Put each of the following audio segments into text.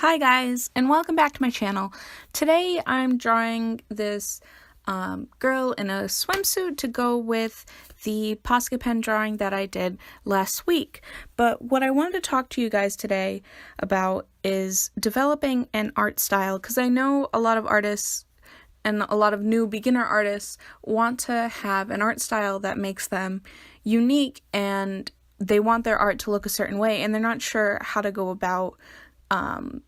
Hi guys, and welcome back to my channel. Today I'm drawing this girl in a swimsuit to go with the Posca pen drawing that I did last week. But what I wanted to talk to you guys today about is developing an art style, because I know a lot of artists and a lot of new beginner artists want to have an art style that makes them unique, and they want their art to look a certain way, and they're not sure how to go about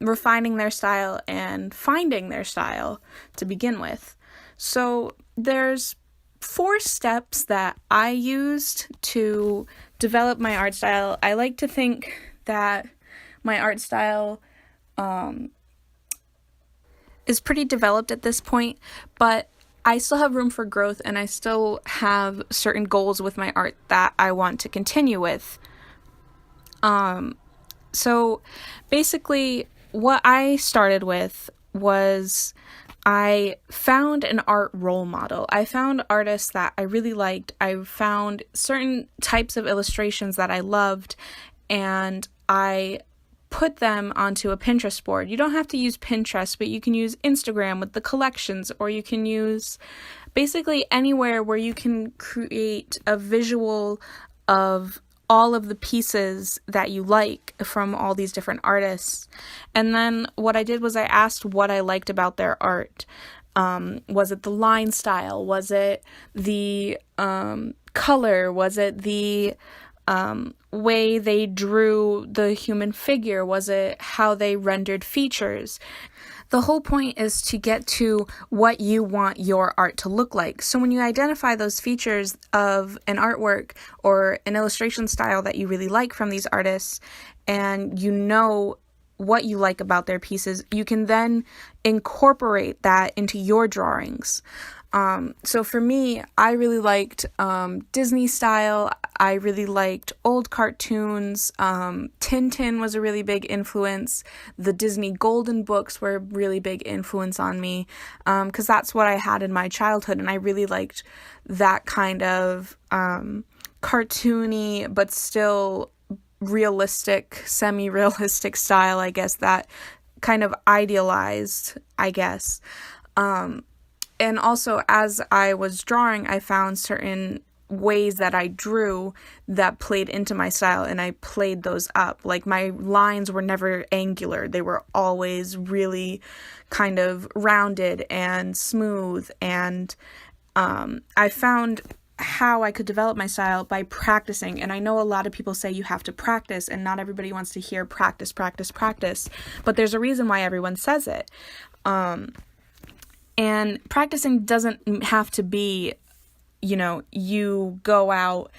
refining their style and finding their style to begin with. So there's 4 steps that I used to develop my art style. I like to think that my art style is pretty developed at this point, but I still have room for growth, and I still have certain goals with my art that I want to continue with. So basically what I started with was I found an art role model. I found artists that I really liked. I found certain types of illustrations that I loved, and I put them onto a Pinterest board. You don't have to use Pinterest, but you can use Instagram with the collections, or you can use basically anywhere where you can create a visual of all of the pieces that you like from all these different artists. And then what I did was I asked what I liked about their art. Was it the line style? Was it the color? Was it the way they drew the human figure? Was it how they rendered features? The whole point is to get to what you want your art to look like. So when you identify those features of an artwork or an illustration style that you really like from these artists, and you know what you like about their pieces, you can then incorporate that into your drawings. So for me, I really liked Disney style. I really liked old cartoons. Tintin was a really big influence. The Disney Golden books were a really big influence on me, because that's what I had in my childhood, and I really liked that kind of cartoony but still realistic, semi-realistic style, I guess, that kind of idealized, I guess. And also, as I was drawing, I found certain ways that I drew that played into my style, and I played those up. Like, my lines were never angular. They were always really kind of rounded and smooth, and I found how I could develop my style by practicing. And I know a lot of people say you have to practice, and not everybody wants to hear practice, practice, practice, but there's a reason why everyone says it. And practicing doesn't have to be, you go out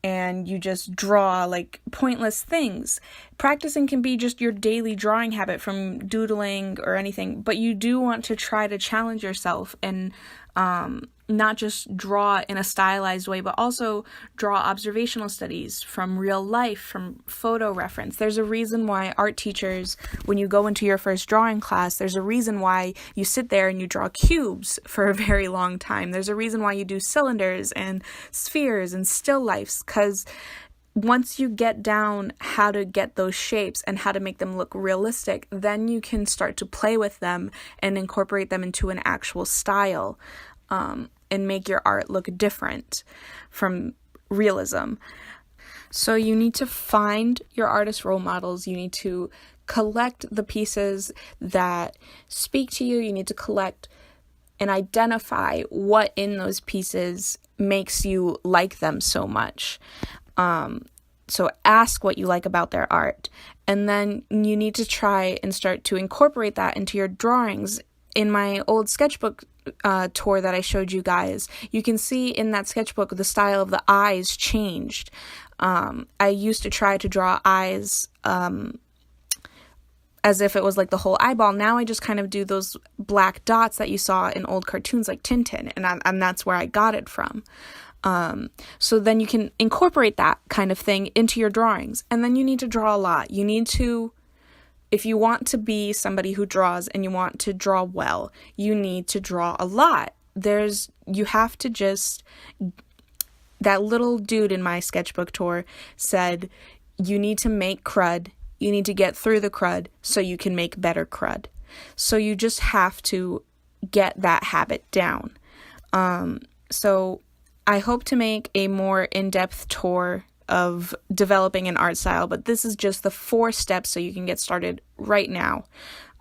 and you just draw like pointless things. Practicing can be just your daily drawing habit from doodling or anything, but you do want to try to challenge yourself and not just draw in a stylized way, but also draw observational studies from real life, from photo reference. There's a reason why art teachers, when you go into your first drawing class, there's a reason why you sit there and you draw cubes for a very long time. There's a reason why you do cylinders and spheres and still lifes, because once you get down how to get those shapes and how to make them look realistic, then you can start to play with them and incorporate them into an actual style, and make your art look different from realism. So you need to find your artist role models. You need to collect the pieces that speak to you. You need to collect and identify what in those pieces makes you like them so much. So ask what you like about their art, and then you need to try and start to incorporate that into your drawings. In my old sketchbook tour that I showed you guys, you can see in that sketchbook the style of the eyes changed. I used to try to draw eyes as if it was like the whole eyeball. Now I just kind of do those black dots that you saw in old cartoons like Tintin, and that's where I got it from. So then you can incorporate that kind of thing into your drawings, and then you need to draw a lot. You need to, if you want to be somebody who draws and you want to draw well, you need to draw a lot. You have to just, that little dude in my sketchbook tour said, you need to make crud You need to get through the crud so you can make better crud. So you just have to get that habit down. So I hope to make a more in-depth tour of developing an art style, but this is just the 4 steps so you can get started right now.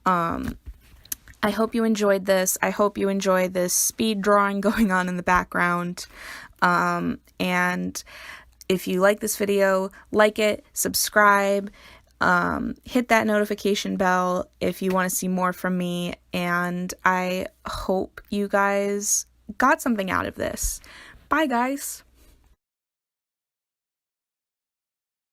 I hope you enjoyed this. I hope you enjoy this speed drawing going on in the background. And if you like this video, like it, subscribe, hit that notification bell if you want to see more from me. And I hope you guys got something out of this. Bye, guys.